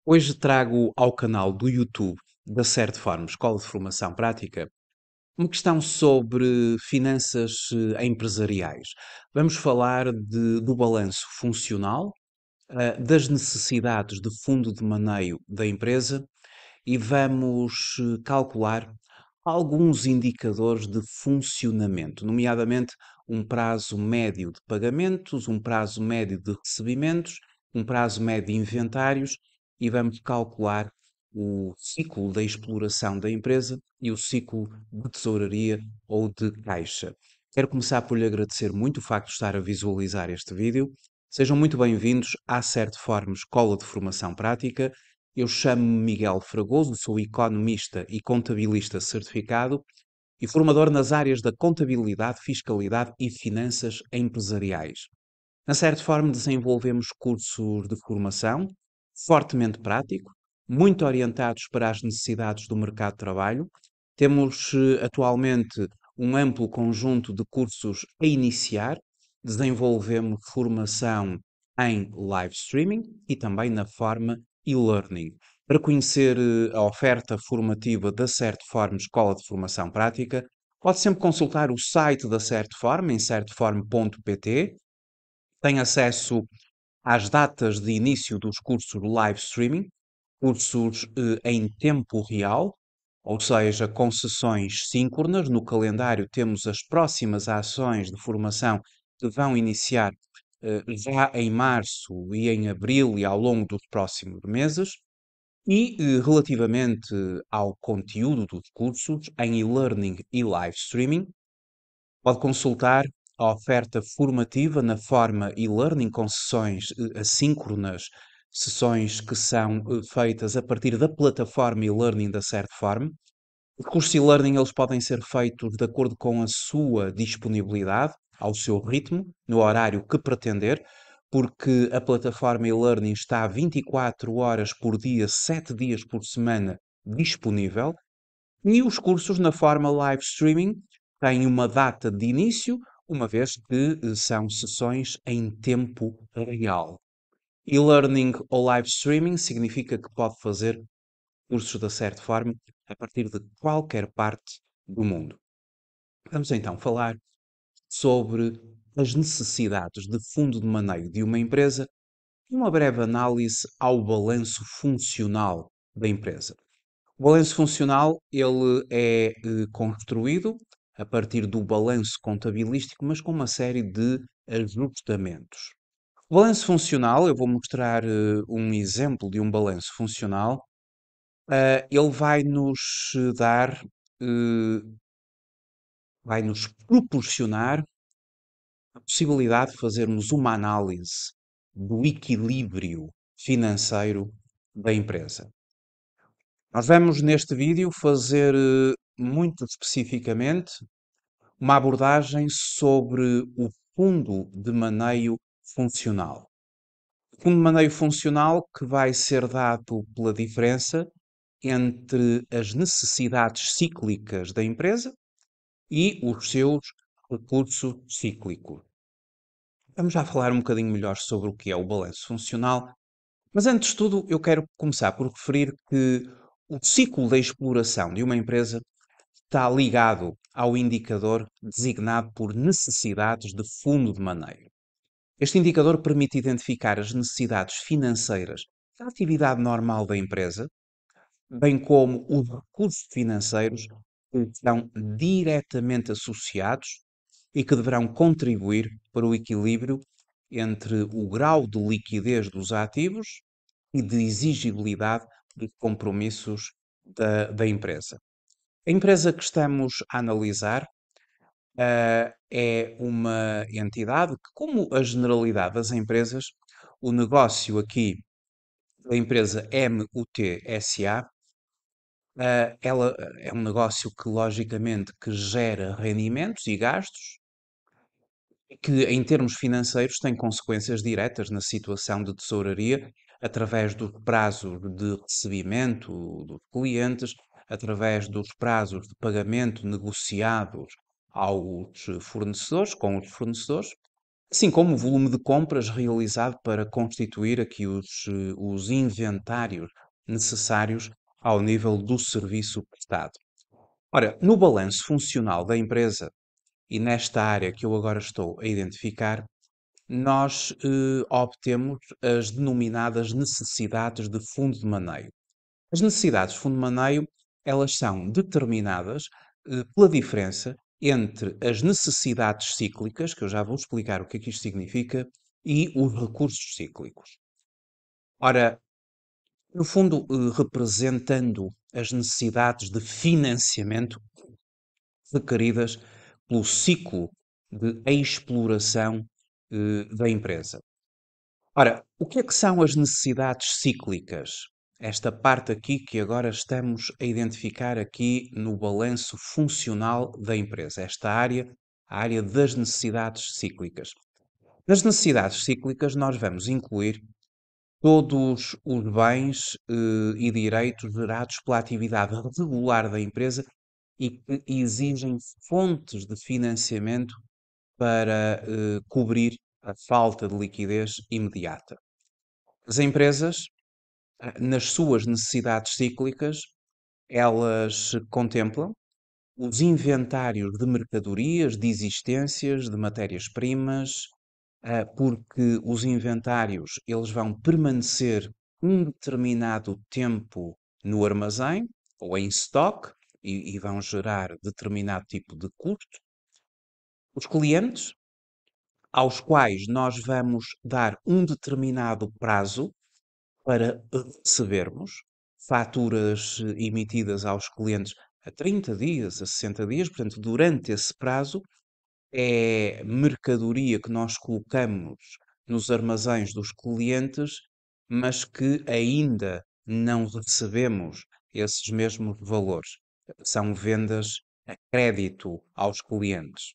Hoje trago ao canal do YouTube da Certform, Escola de Formação Prática, uma questão sobre finanças empresariais. Vamos falar do balanço funcional, das necessidades de fundo de maneio da empresa e vamos calcular alguns indicadores de funcionamento, nomeadamente um prazo médio de pagamentos, um prazo médio de recebimentos, um prazo médio de inventários e vamos calcular o ciclo da exploração da empresa e o ciclo de tesouraria ou de caixa. Quero começar por lhe agradecer muito o facto de estar a visualizar este vídeo. Sejam muito bem-vindos à Certform Escola de Formação Prática. Eu chamo-me Miguel Fragoso, sou economista e contabilista certificado e formador nas áreas da contabilidade, fiscalidade e finanças empresariais. Na Certform desenvolvemos cursos de formação fortemente prático, muito orientados para as necessidades do mercado de trabalho. Temos atualmente um amplo conjunto de cursos a iniciar. Desenvolvemos formação em live streaming e também na forma e-learning. Para conhecer a oferta formativa da Certform Escola de Formação Prática, pode sempre consultar o site da Certform em certform.pt. Tem acesso às datas de início dos cursos live streaming, cursos em tempo real, ou seja, com sessões síncronas. No calendário temos as próximas ações de formação que vão iniciar já em março e em abril e ao longo dos próximos meses. E relativamente ao conteúdo dos cursos em e-learning e live streaming, pode consultar a oferta formativa na forma e-learning com sessões assíncronas, sessões que são feitas a partir da plataforma e-learning da Certform. Os cursos e-learning eles podem ser feitos de acordo com a sua disponibilidade, ao seu ritmo, no horário que pretender, porque a plataforma e-learning está 24 horas por dia, 7 dias por semana disponível. E os cursos na forma live streaming têm uma data de início, uma vez que são sessões em tempo real. E-learning ou live streaming significa que pode fazer cursos da Certform a partir de qualquer parte do mundo. Vamos então falar sobre as necessidades de fundo de maneio de uma empresa e uma breve análise ao balanço funcional da empresa. O balanço funcional ele é construído a partir do balanço contabilístico, mas com uma série de ajustamentos. O balanço funcional, eu vou mostrar um exemplo de um balanço funcional. Ele eh, vai nos proporcionar a possibilidade de fazermos uma análise do equilíbrio financeiro da empresa. Nós vamos neste vídeo fazer muito especificamente uma abordagem sobre o fundo de maneio funcional. O fundo de maneio funcional que vai ser dado pela diferença entre as necessidades cíclicas da empresa e os seus recursos cíclicos. Vamos já falar um bocadinho melhor sobre o que é o balanço funcional, mas antes de tudo eu quero começar por referir que o ciclo da exploração de uma empresa está ligado ao indicador designado por necessidades de fundo de maneio. Este indicador permite identificar as necessidades financeiras da atividade normal da empresa, bem como os recursos financeiros que estão diretamente associados e que deverão contribuir para o equilíbrio entre o grau de liquidez dos ativos e de exigibilidade dos compromissos da empresa. A empresa que estamos a analisar é uma entidade que, como a generalidade das empresas, o negócio aqui da empresa MUT SA, ela é um negócio que, logicamente, que gera rendimentos e gastos, e que, em termos financeiros, tem consequências diretas na situação de tesouraria, através dos prazos de recebimento dos clientes, através dos prazos de pagamento negociados aos fornecedores, com os fornecedores, assim como o volume de compras realizado para constituir aqui os inventários necessários ao nível do serviço prestado. Ora, no balanço funcional da empresa e nesta área que eu agora estou a identificar, nós obtemos as denominadas necessidades de fundo de maneio. As necessidades de fundo de maneio, elas são determinadas pela diferença entre as necessidades cíclicas, que eu já vou explicar o que é que isto significa, e os recursos cíclicos. Ora, no fundo, representando as necessidades de financiamento requeridas pelo ciclo de exploração da empresa. Ora, o que é que são as necessidades cíclicas? Esta parte aqui que agora estamos a identificar aqui no balanço funcional da empresa, esta área, a área das necessidades cíclicas. Nas necessidades cíclicas, nós vamos incluir todos os bens e direitos gerados pela atividade regular da empresa e que exigem fontes de financiamento para cobrir a falta de liquidez imediata. As empresas, nas suas necessidades cíclicas, elas contemplam os inventários de mercadorias, de existências, de matérias-primas, porque os inventários eles vão permanecer um determinado tempo no armazém ou em stock e vão gerar determinado tipo de custo. Os clientes, aos quais nós vamos dar um determinado prazo para recebermos faturas emitidas aos clientes a 30 dias, a 60 dias, portanto, durante esse prazo, é mercadoria que nós colocamos nos armazéns dos clientes, mas que ainda não recebemos esses mesmos valores. São vendas a crédito aos clientes.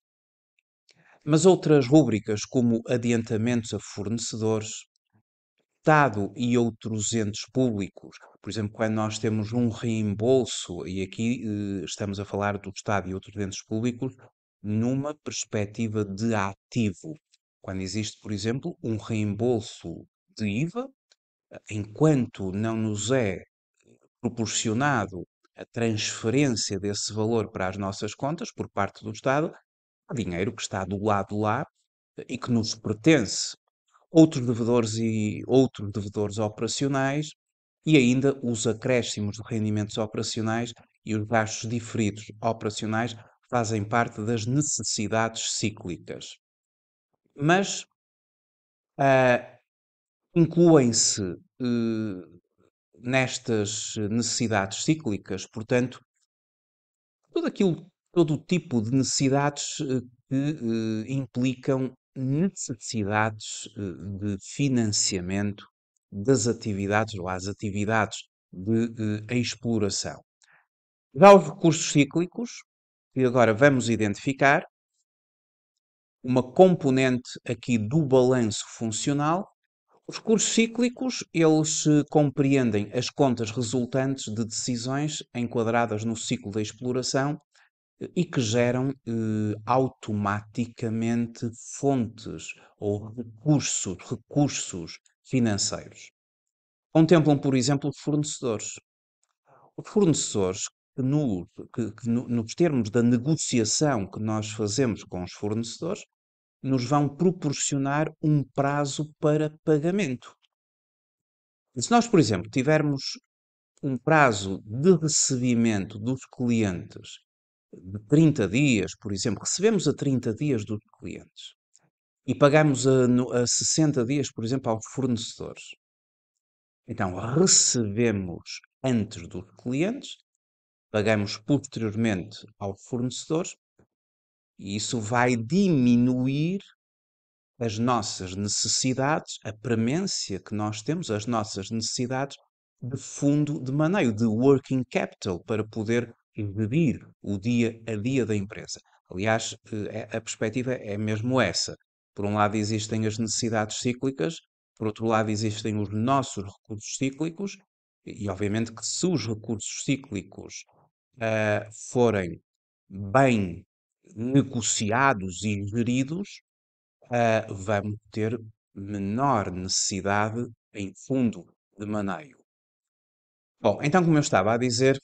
Mas outras rúbricas, como adiantamentos a fornecedores, Estado e outros entes públicos, por exemplo, quando nós temos um reembolso, e aqui estamos a falar do Estado e outros entes públicos, numa perspectiva de ativo. Quando existe, por exemplo, um reembolso de IVA, enquanto não nos é proporcionado a transferência desse valor para as nossas contas por parte do Estado, há dinheiro que está do lado lá e que nos pertence outros devedores operacionais e ainda os acréscimos de rendimentos operacionais e os gastos diferidos operacionais fazem parte das necessidades cíclicas. Mas ah, incluem-se nestas necessidades cíclicas, portanto, tudo aquilo, todo o tipo de necessidades que implicam necessidades de financiamento das atividades ou às atividades de exploração. Já os recursos cíclicos, que agora vamos identificar, uma componente aqui do balanço funcional. Os recursos cíclicos, eles compreendem as contas resultantes de decisões enquadradas no ciclo da exploração e que geram automaticamente fontes ou recursos financeiros. Contemplam, por exemplo, os fornecedores. Os fornecedores nos termos da negociação que nós fazemos com os fornecedores, nos vão proporcionar um prazo para pagamento. E se nós, por exemplo, tivermos um prazo de recebimento dos clientes de 30 dias, por exemplo, recebemos a 30 dias dos clientes e pagamos a 60 dias, por exemplo, aos fornecedores. Então, recebemos antes dos clientes, pagamos posteriormente aos fornecedores e isso vai diminuir as nossas necessidades, a premência que nós temos, as nossas necessidades de fundo de maneio, de working capital, para poder gerir o dia a dia da empresa. Aliás, a perspectiva é mesmo essa. Por um lado existem as necessidades cíclicas, por outro lado existem os nossos recursos cíclicos, e obviamente que se os recursos cíclicos forem bem negociados e geridos, vamos ter menor necessidade em fundo de maneio. Bom, então, como eu estava a dizer,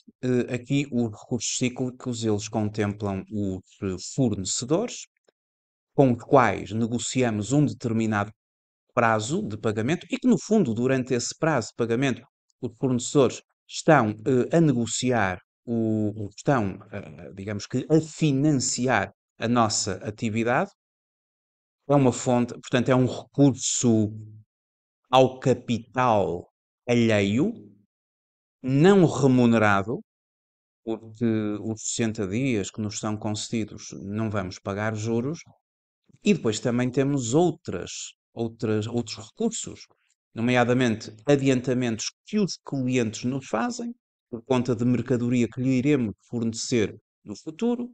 aqui os recursos cíclicos, eles contemplam os fornecedores, com os quais negociamos um determinado prazo de pagamento e que, no fundo, durante esse prazo de pagamento, os fornecedores estão a negociar, estão, digamos que, a financiar a nossa atividade. É uma fonte, portanto, é um recurso ao capital alheio, não remunerado, porque os 60 dias que nos são concedidos não vamos pagar juros, e depois também temos outros recursos, nomeadamente adiantamentos que os clientes nos fazem, por conta de mercadoria que lhe iremos fornecer no futuro,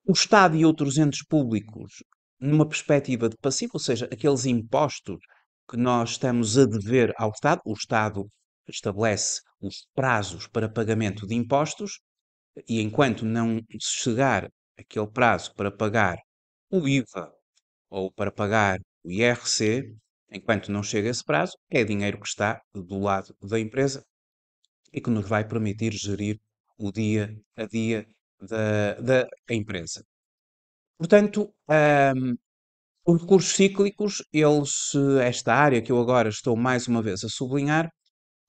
o Estado e outros entes públicos numa perspectiva de passivo, ou seja, aqueles impostos que nós estamos a dever ao Estado, o Estado estabelece os prazos para pagamento de impostos e enquanto não chegar aquele prazo para pagar o IVA ou para pagar o IRC, enquanto não chega esse prazo, é dinheiro que está do lado da empresa e que nos vai permitir gerir o dia a dia da empresa. Portanto, os recursos cíclicos, esta área que eu agora estou mais uma vez a sublinhar,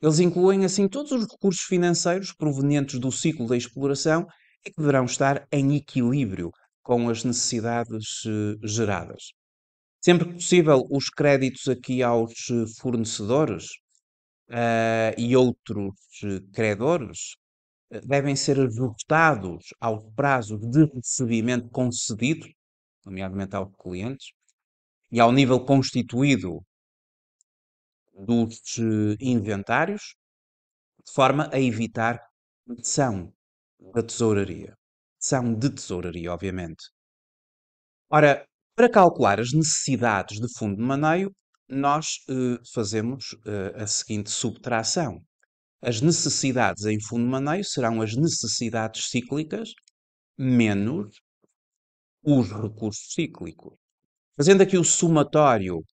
eles incluem assim todos os recursos financeiros provenientes do ciclo da exploração e que deverão estar em equilíbrio com as necessidades geradas. Sempre que possível, os créditos aqui aos fornecedores e outros credores devem ser ajustados ao prazo de recebimento concedido, nomeadamente aos clientes, e ao nível constituído dos inventários, de forma a evitar pressão da tesouraria. Pressão de tesouraria, obviamente. Ora, para calcular as necessidades de fundo de maneio, nós fazemos a seguinte subtração. As necessidades em fundo de maneio serão as necessidades cíclicas menos os recursos cíclicos. Fazendo aqui o somatório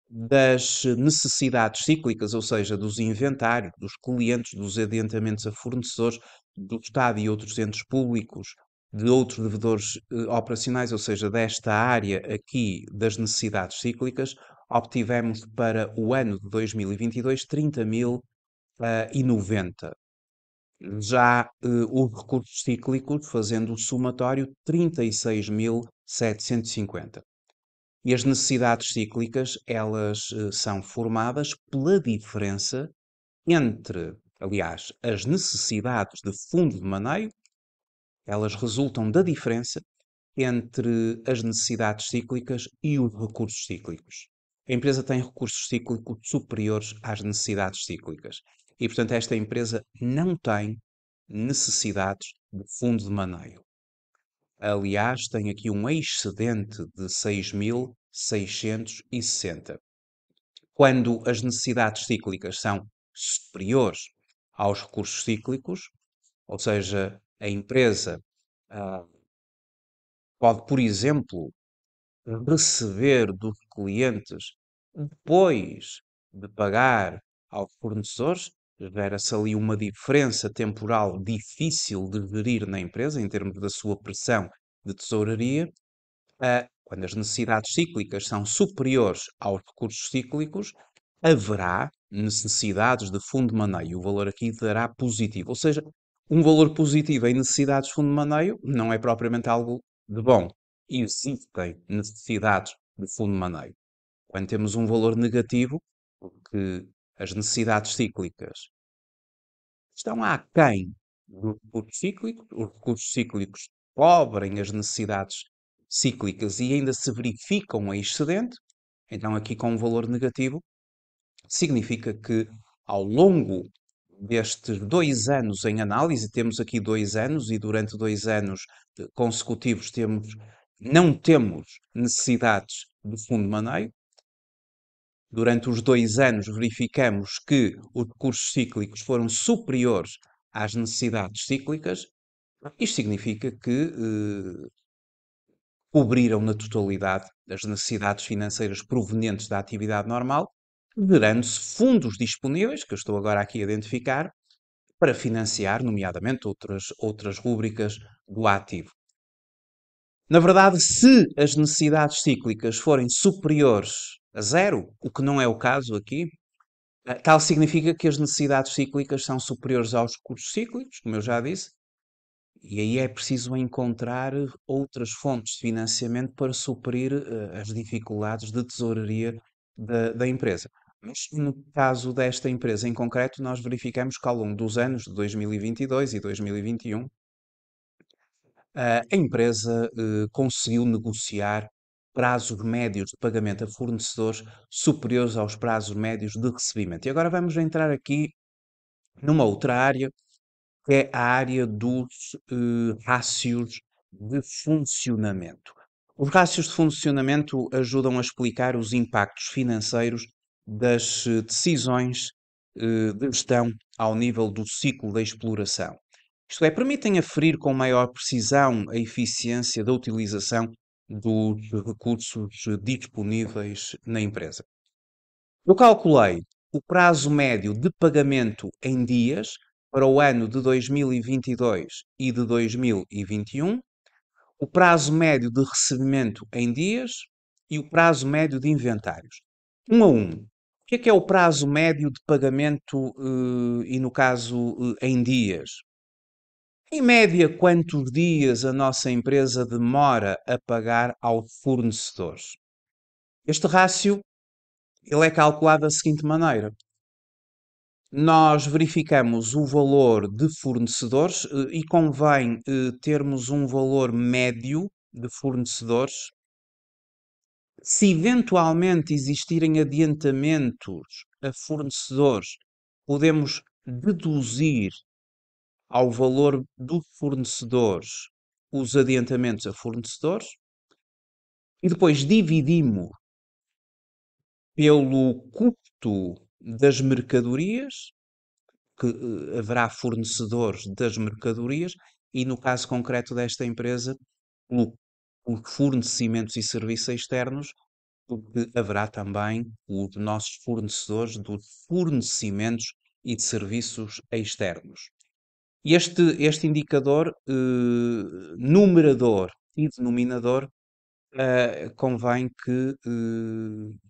das necessidades cíclicas, ou seja, dos inventários, dos clientes, dos adiantamentos a fornecedores, do Estado e outros entes públicos, de outros devedores operacionais, ou seja, desta área aqui das necessidades cíclicas, obtivemos para o ano de 2022 30.090. Já os recursos cíclicos, fazendo o somatório, 36.750. E as necessidades cíclicas, elas são formadas pela diferença entre, aliás, as necessidades de fundo de maneio, elas resultam da diferença entre as necessidades cíclicas e os recursos cíclicos. A empresa tem recursos cíclicos superiores às necessidades cíclicas. E, portanto, esta empresa não tem necessidades de fundo de maneio. Aliás, tem aqui um excedente de 6.660. Quando as necessidades cíclicas são superiores aos recursos cíclicos, ou seja, a empresa ah, pode, por exemplo, receber dos clientes depois de pagar aos fornecedores, gera-se ali uma diferença temporal difícil de gerir na empresa, em termos da sua pressão de tesouraria. Quando as necessidades cíclicas são superiores aos recursos cíclicos, haverá necessidades de fundo de maneio. O valor aqui dará positivo. Ou seja, um valor positivo em necessidades de fundo de maneio não é propriamente algo de bom. Existem necessidades de fundo de maneio. Quando temos um valor negativo, porque as necessidades cíclicas estão aquém dos recursos cíclicos, os recursos cíclicos cobrem as necessidades cíclicas e ainda se verificam a excedente, então aqui com um valor negativo, significa que ao longo destes 2 anos em análise, temos aqui 2 anos e durante 2 anos consecutivos não temos necessidades de fundo de maneio. Durante os 2 anos verificamos que os recursos cíclicos foram superiores às necessidades cíclicas. Isto significa que cobriram na totalidade as necessidades financeiras provenientes da atividade normal, gerando-se fundos disponíveis, que eu estou agora aqui a identificar, para financiar, nomeadamente, outras rúbricas do ativo. Na verdade, se as necessidades cíclicas forem superiores a zero, o que não é o caso aqui, tal significa que as necessidades cíclicas são superiores aos custos cíclicos, como eu já disse, e aí é preciso encontrar outras fontes de financiamento para suprir as dificuldades de tesouraria da empresa. Mas no caso desta empresa em concreto, nós verificamos que ao longo dos anos de 2022 e 2021, a empresa conseguiu negociar prazos médios de pagamento a fornecedores superiores aos prazos médios de recebimento. E agora vamos entrar aqui numa outra área, que é a área dos rácios de funcionamento. Os rácios de funcionamento ajudam a explicar os impactos financeiros das decisões de gestão ao nível do ciclo da exploração. Isto é, permitem aferir com maior precisão a eficiência da utilização dos recursos disponíveis na empresa. Eu calculei o prazo médio de pagamento em dias para o ano de 2022 e de 2021, o prazo médio de recebimento em dias e o prazo médio de inventários. Um a um. O que é o prazo médio de pagamento e, no caso, em dias? Em média, quantos dias a nossa empresa demora a pagar aos fornecedores? Este rácio ele é calculado da seguinte maneira. Nós verificamos o valor de fornecedores e convém termos um valor médio de fornecedores. Se eventualmente existirem adiantamentos a fornecedores, podemos deduzir ao valor dos fornecedores os adiantamentos a fornecedores e depois dividimos pelo custo das mercadorias, que haverá fornecedores das mercadorias, e no caso concreto desta empresa, por fornecimentos e serviços externos, porque haverá também os nossos fornecedores dos fornecimentos e de serviços externos. Este indicador, numerador e denominador, convém que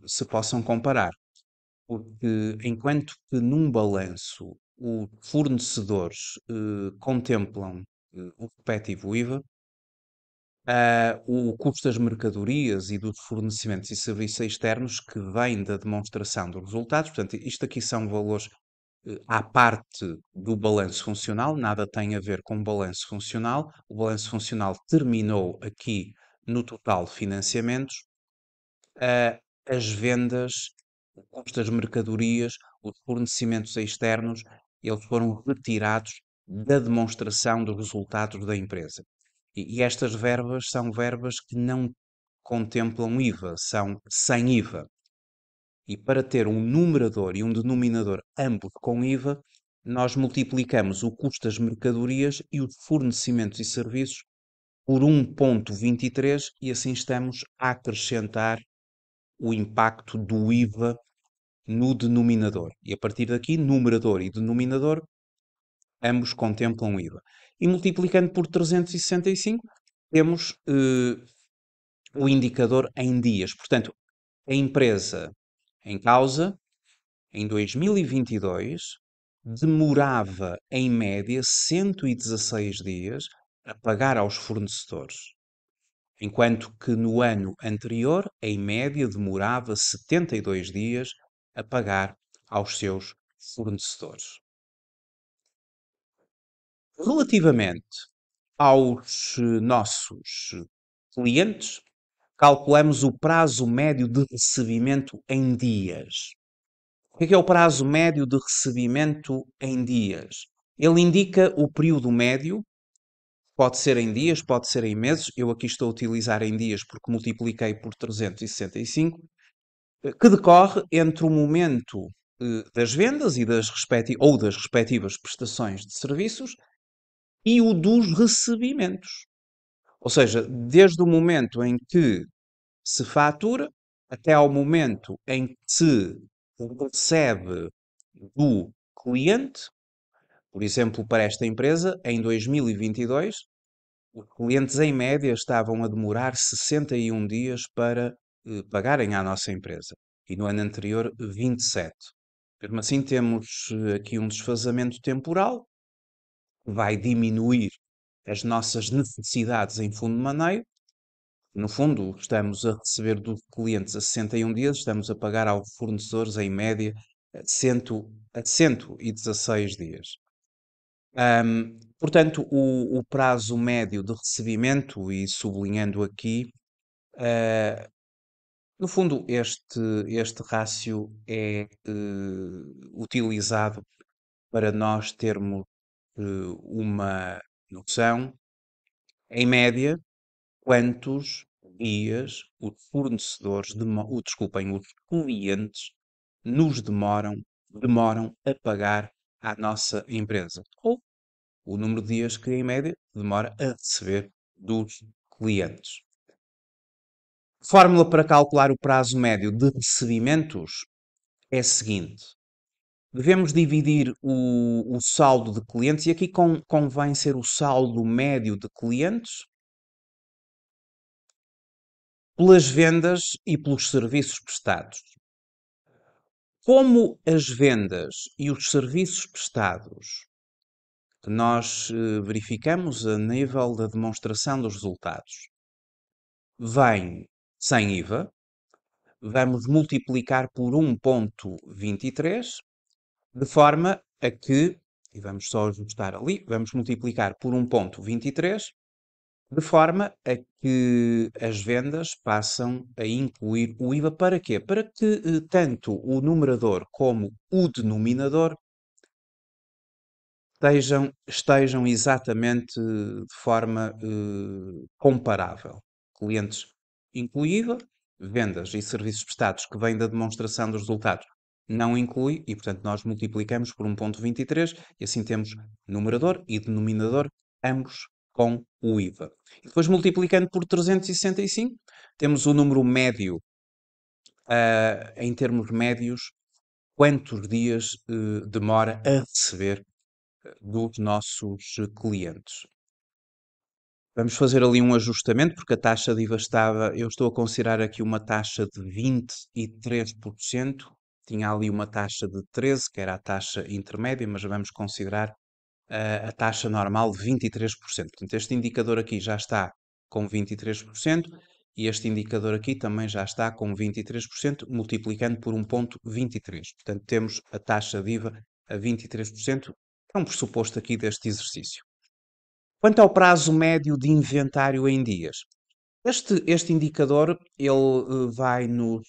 se possam comparar, porque enquanto que num balanço os fornecedores contemplam o respectivo IVA, o custo das mercadorias e dos fornecimentos e serviços externos que vêm da demonstração dos resultados, portanto, isto aqui são valores à parte do balanço funcional, nada tem a ver com o balanço funcional. O balanço funcional terminou aqui no total de financiamentos. As vendas, o custo das mercadorias, os fornecimentos externos, eles foram retirados da demonstração dos resultados da empresa. E estas verbas são verbas que não contemplam IVA, são sem IVA. E para ter um numerador e um denominador ambos com IVA, nós multiplicamos o custo das mercadorias e os fornecimentos e serviços por 1,23 e assim estamos a acrescentar o impacto do IVA no denominador. E a partir daqui, numerador e denominador, ambos contemplam IVA. E multiplicando por 365, temos o indicador em dias. Portanto, a empresa em causa, em 2022, demorava em média 116 dias a pagar aos fornecedores, enquanto que no ano anterior, em média, demorava 72 dias a pagar aos seus fornecedores. Relativamente aos nossos clientes, calculamos o prazo médio de recebimento em dias. O que é o prazo médio de recebimento em dias? Ele indica o período médio, pode ser em dias, pode ser em meses. Eu aqui estou a utilizar em dias porque multipliquei por 365, que decorre entre o momento das vendas e ou das respectivas prestações de serviços e o dos recebimentos. Ou seja, desde o momento em que se fatura até ao momento em que se recebe do cliente, por exemplo, para esta empresa, em 2022, os clientes em média estavam a demorar 61 dias para pagarem à nossa empresa e no ano anterior 27. Mesmo assim, temos aqui um desfazamento temporal que vai diminuir as nossas necessidades em fundo de maneio. No fundo, estamos a receber dos clientes a 61 dias, estamos a pagar aos fornecedores em média a 116 dias. Portanto, o prazo médio de recebimento, e sublinhando aqui, no fundo, este rácio é utilizado para nós termos uma noção, em média, quantos dias os fornecedores, desculpem, os clientes nos demoram a pagar à nossa empresa. Ou o número de dias que, em média, demora a receber dos clientes. Fórmula para calcular o prazo médio de recebimentos é a seguinte. Devemos dividir o saldo de clientes, e aqui convém ser o saldo médio de clientes, pelas vendas e pelos serviços prestados. Como as vendas e os serviços prestados que nós verificamos a nível da demonstração dos resultados vêm sem IVA, vamos multiplicar por 1,23, de forma a que, e vamos só ajustar ali, vamos multiplicar por 1,23, de forma a que as vendas passam a incluir o IVA. Para quê? Para que tanto o numerador como o denominador estejam exatamente de forma comparável. Clientes incluído, vendas e serviços prestados que vêm da demonstração dos resultados não inclui, e portanto nós multiplicamos por 1,23 e assim temos numerador e denominador ambos com o IVA. E depois multiplicando por 365, temos o número médio, em termos médios, quantos dias demora a receber dos nossos clientes. Vamos fazer ali um ajustamento, porque a taxa de IVA estava, eu estou a considerar aqui uma taxa de 23%, tinha ali uma taxa de 13%, que era a taxa intermédia, mas vamos considerar a taxa normal de 23%. Portanto, este indicador aqui já está com 23% e este indicador aqui também já está com 23%, multiplicando por 1,23. Portanto, temos a taxa de IVA a 23%, é um pressuposto aqui deste exercício. Quanto ao prazo médio de inventário em dias, este indicador ele vai nos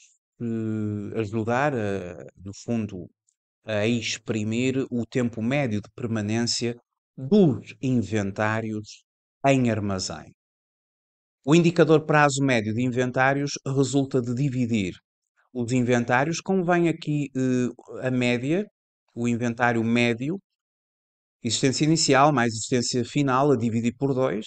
ajudar, no fundo, a exprimir o tempo médio de permanência dos inventários em armazém. O indicador prazo médio de inventários resulta de dividir os inventários, como vem aqui a média, o inventário médio, existência inicial mais existência final, a dividir por 2,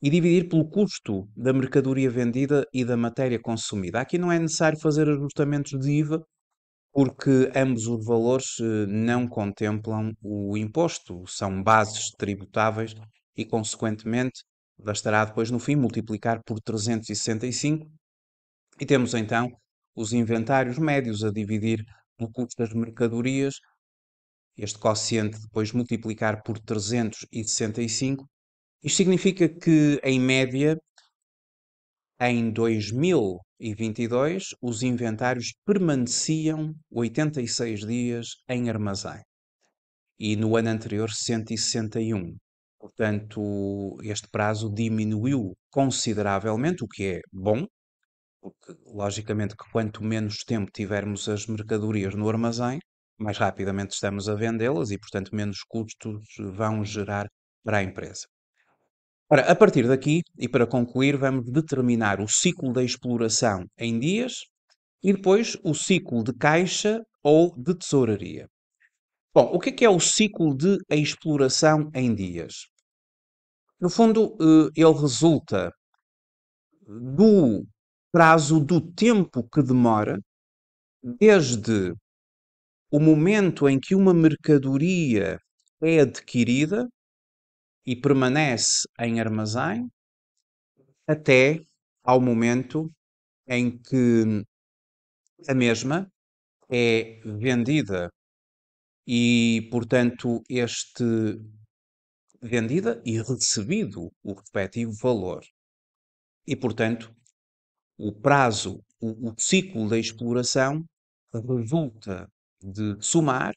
e dividir pelo custo da mercadoria vendida e da matéria consumida. Aqui não é necessário fazer ajustamentos de IVA, porque ambos os valores não contemplam o imposto, são bases tributáveis e, consequentemente, bastará depois no fim multiplicar por 365 e temos então os inventários médios a dividir pelo custo das mercadorias, este quociente depois multiplicar por 365. Isto significa que, em média, em 2022, os inventários permaneciam 86 dias em armazém e no ano anterior 161. Portanto, este prazo diminuiu consideravelmente, o que é bom, porque logicamente que quanto menos tempo tivermos as mercadorias no armazém, mais rapidamente estamos a vendê-las e, portanto, menos custos vão gerar para a empresa. Ora, a partir daqui, e para concluir, vamos determinar o ciclo da exploração em dias e depois o ciclo de caixa ou de tesouraria. Bom, o que é o ciclo de exploração em dias? No fundo, ele resulta do prazo do tempo que demora desde o momento em que uma mercadoria é adquirida e permanece em armazém até ao momento em que a mesma é vendida e, portanto, vendida e recebido o respectivo valor. E, portanto, o prazo, o ciclo da exploração resulta de somar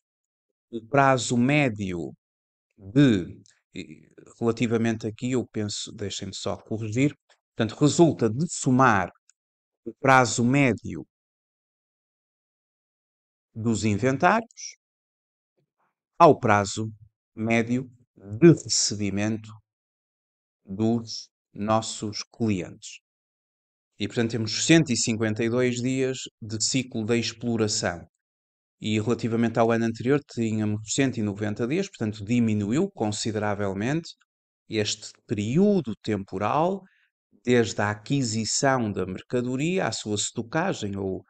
o prazo médio de, relativamente aqui, eu penso, deixem-me só corrigir, portanto, resulta de somar o prazo médio dos inventários ao prazo médio de recebimento dos nossos clientes. E, portanto, temos 152 dias de ciclo de exploração. E relativamente ao ano anterior tínhamos 190 dias, portanto diminuiu consideravelmente este período temporal desde a aquisição da mercadoria à sua estocagem ou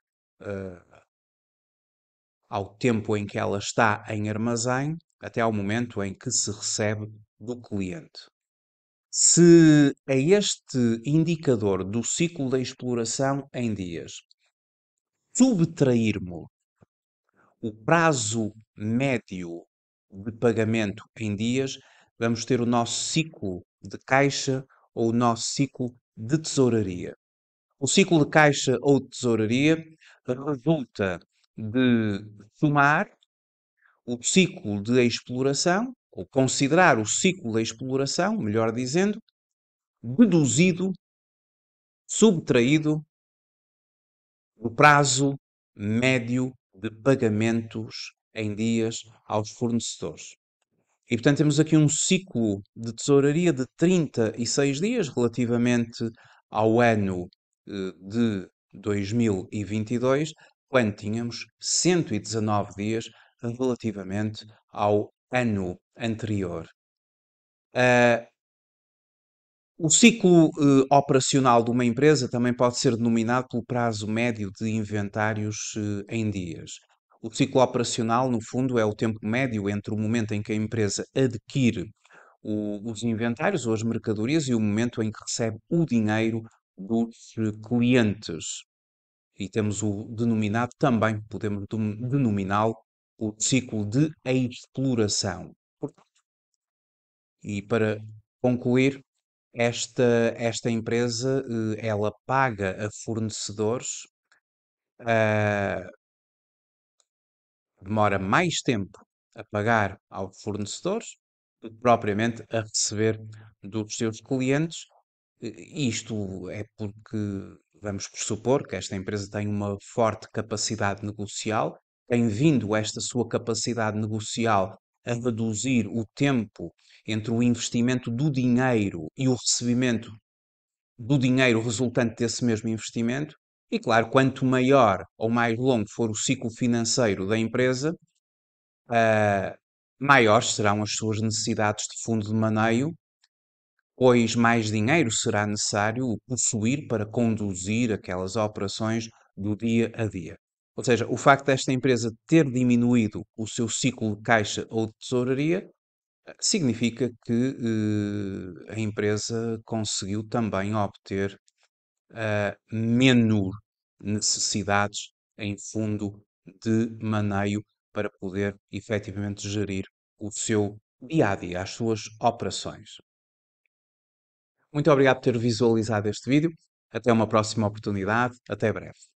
ao tempo em que ela está em armazém até ao momento em que se recebe do cliente. Se a este indicador do ciclo da exploração em dias subtrairmos o prazo médio de pagamento em dias, vamos ter o nosso ciclo de caixa ou o nosso ciclo de tesouraria. O ciclo de caixa ou de tesouraria resulta de somar o ciclo de exploração, ou considerar o ciclo da exploração, melhor dizendo, deduzido, subtraído do prazo médio de pagamentos em dias aos fornecedores. E, portanto, temos aqui um ciclo de tesouraria de 36 dias relativamente ao ano de 2022, quando tínhamos 119 dias relativamente ao ano anterior. O ciclo operacional de uma empresa também pode ser denominado pelo prazo médio de inventários em dias. O ciclo operacional, no fundo, é o tempo médio entre o momento em que a empresa adquire os inventários ou as mercadorias e o momento em que recebe o dinheiro dos clientes. E temos o denominado também, podemos denominá-lo o ciclo de exploração. E para concluir, esta empresa, ela paga a fornecedores, ah, demora mais tempo a pagar aos fornecedores do que propriamente a receber dos seus clientes. Isto é porque vamos pressupor que esta empresa tem uma forte capacidade negocial, tem vindo esta sua capacidade negocial a reduzir o tempo entre o investimento do dinheiro e o recebimento do dinheiro resultante desse mesmo investimento. E claro, quanto maior ou mais longo for o ciclo financeiro da empresa, maiores serão as suas necessidades de fundo de maneio, pois mais dinheiro será necessário possuir para conduzir aquelas operações do dia a dia. Ou seja, o facto desta empresa ter diminuído o seu ciclo de caixa ou de tesouraria significa que a empresa conseguiu também obter menos necessidades em fundo de maneio para poder efetivamente gerir o seu dia a dia, as suas operações. Muito obrigado por ter visualizado este vídeo. Até uma próxima oportunidade. Até breve.